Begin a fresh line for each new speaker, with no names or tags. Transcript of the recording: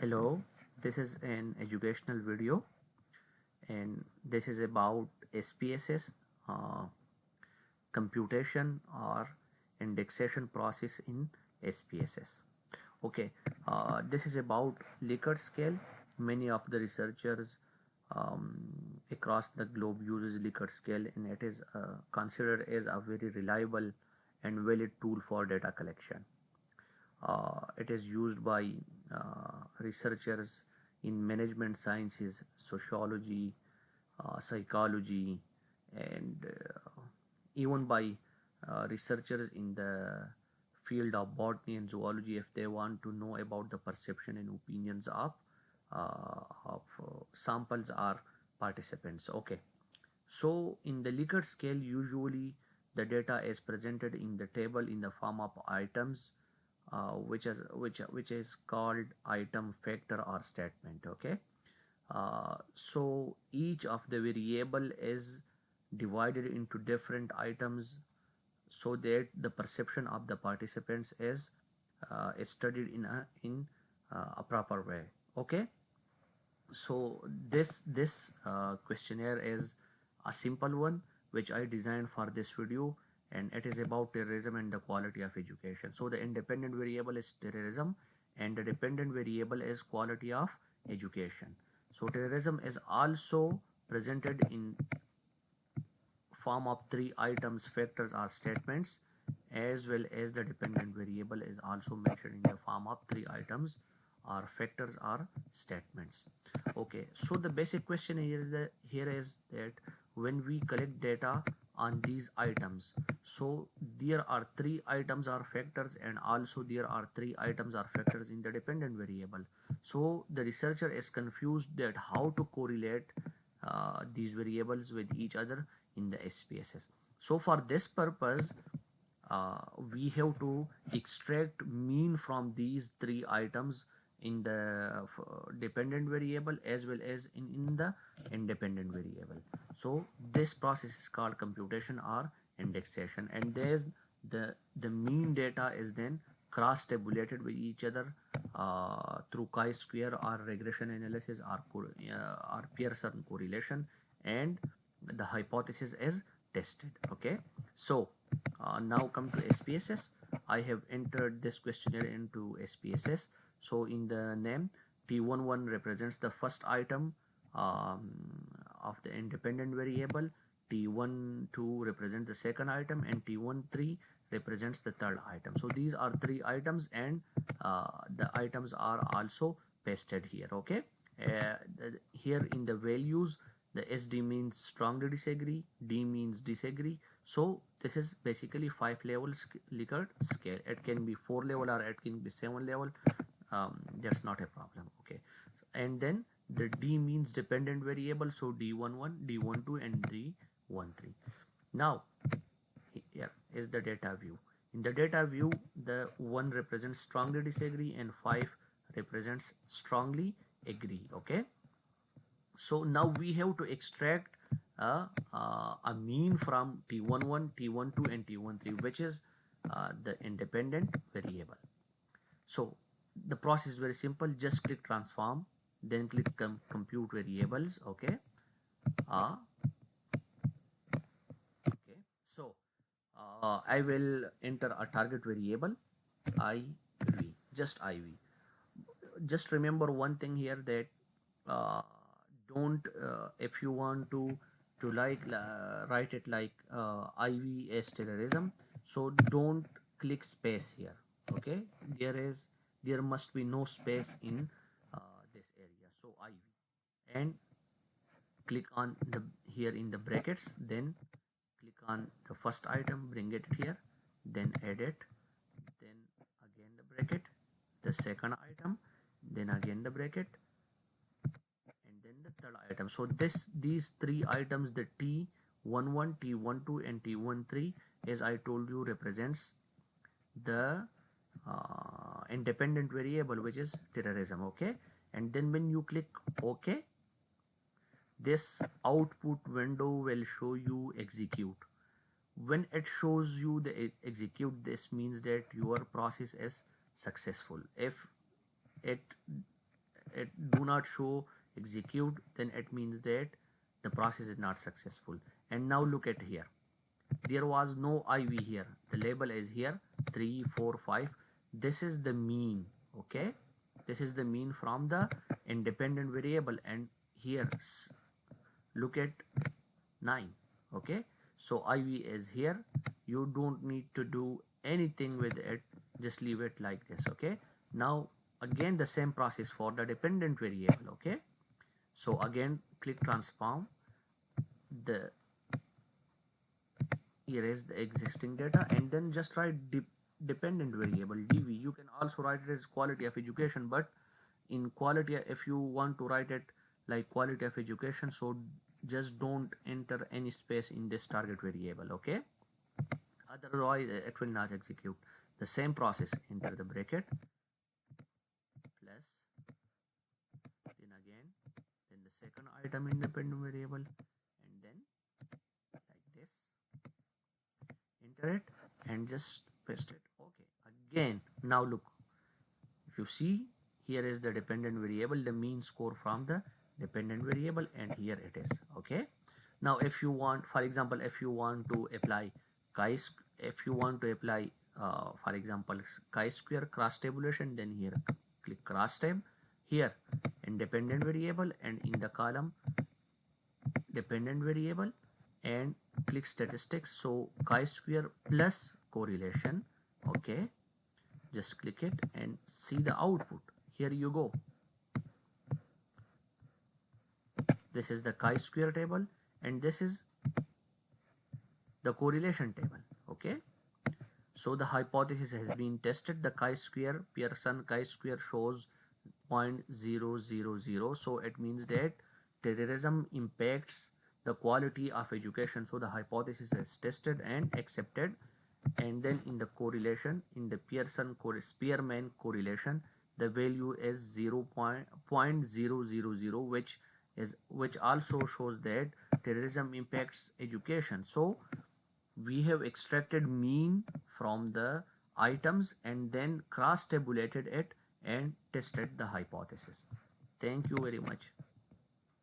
Hello, this is an educational video and this is about SPSS, uh, computation or indexation process in SPSS. Okay, this is about Likert scale. Many of the researchers across the globe uses Likert scale, and it is considered as a very reliable and valid tool for data collection. It is used by researchers in management sciences, sociology, psychology, and even by researchers in the field of botany and zoology if they want to know about the perception and opinions of samples or participants. Okay, so in the Likert scale, usually the data is presented in the table in the form of items, which is called item, factor, or statement. Okay, so each of the variable is divided into different items so that the perception of the participants is studied in a proper way. Okay, so this questionnaire is a simple one which I designed for this video, and it is about terrorism and the quality of education. So the independent variable is terrorism and the dependent variable is quality of education. So terrorism is also presented in form of three items, factors, or statements, as well as the dependent variable is also mentioned in the form of three items or factors or statements. Okay, so the basic question here is that when we collect data on these items, so there are three items or factors, and also there are three items or factors in the dependent variable. So the researcher is confused that how to correlate these variables with each other in the SPSS. So for this purpose, we have to extract mean from these three items in the dependent variable as well as in the independent variable. So this process is called computation or indexation, and there's the mean data is then cross tabulated with each other through chi-square or regression analysis or Pearson correlation, and the hypothesis is tested. Okay, so now come to SPSS. I have entered this questionnaire into SPSS. So in the name, T11 represents the first item um, of the independent variable, T12 represents the second item, and T13 represents the third item. So these are three items, and the items are also pasted here. Okay, here in the values, the SD means strongly disagree, D means disagree. So this is basically 5 levels Likert scale. It can be 4 level or it can be 7 level. That's not a problem. Okay, and then the D means dependent variable, so D11, D12, and D13. Now here is the data view. In the data view, the 1 represents strongly disagree and 5 represents strongly agree. Okay, so now we have to extract a mean from T11, T12, and T13, which is the independent variable. So the process is very simple. Just click transform, then click compute variables. Okay, uh, okay, so I will enter a target variable IV, just IV. Just remember one thing here, that don't if you want to write it like IV as terrorism, so don't click space here. Okay, there must be no space in this area. So IV, and click on the here in the brackets, then click on the first item, bring it here, then add it, then again the bracket, the second item, then again the bracket, and then the third item. So these three items, the T11, T12, and T13, as I told you, represents the independent variable, which is terrorism. Okay, and then when you click OK, this output window will show you execute. When it shows you the execute, this means that your process is successful. If it it do not show execute, then it means that the process is not successful. And now look at here, there was no IV here, the label is here 3 4 5. This is the mean. Okay, this is the mean from the independent variable, and here look at 9. Okay, so IV is here, you don't need to do anything with it, just leave it like this. Okay, now again the same process for the dependent variable. Okay, so again click transform, the here is the existing data, and then just write dependent variable dv. You can also write it as quality of education, but in quality, if you want to write it like quality of education, so just don't enter any space in this target variable. Okay, otherwise it will not execute. The same process, enter the bracket plus, then again, then the second item independent variable, and then like this, enter it and just paste it. Okay, again, now look, if you see, here is the dependent variable, the mean score from the dependent variable, and here it is. Okay, now if you want, for example, if you want to apply if you want to apply for example chi-square cross tabulation, then here click cross tab, here independent variable, and in the column dependent variable, and click statistics, so chi-square plus correlation. Okay, just click it and see the output. Here you go, this is the chi-square table, and this is the correlation table. Okay, so the hypothesis has been tested, the chi-square, Pearson chi-square shows 0.000, so it means that terrorism impacts the quality of education. So the hypothesis is tested and accepted. And then in the correlation, in the Spearman correlation, the value is 0.000, which also shows that terrorism impacts education. So we have extracted mean from the items and then cross tabulated it and tested the hypothesis. Thank you very much.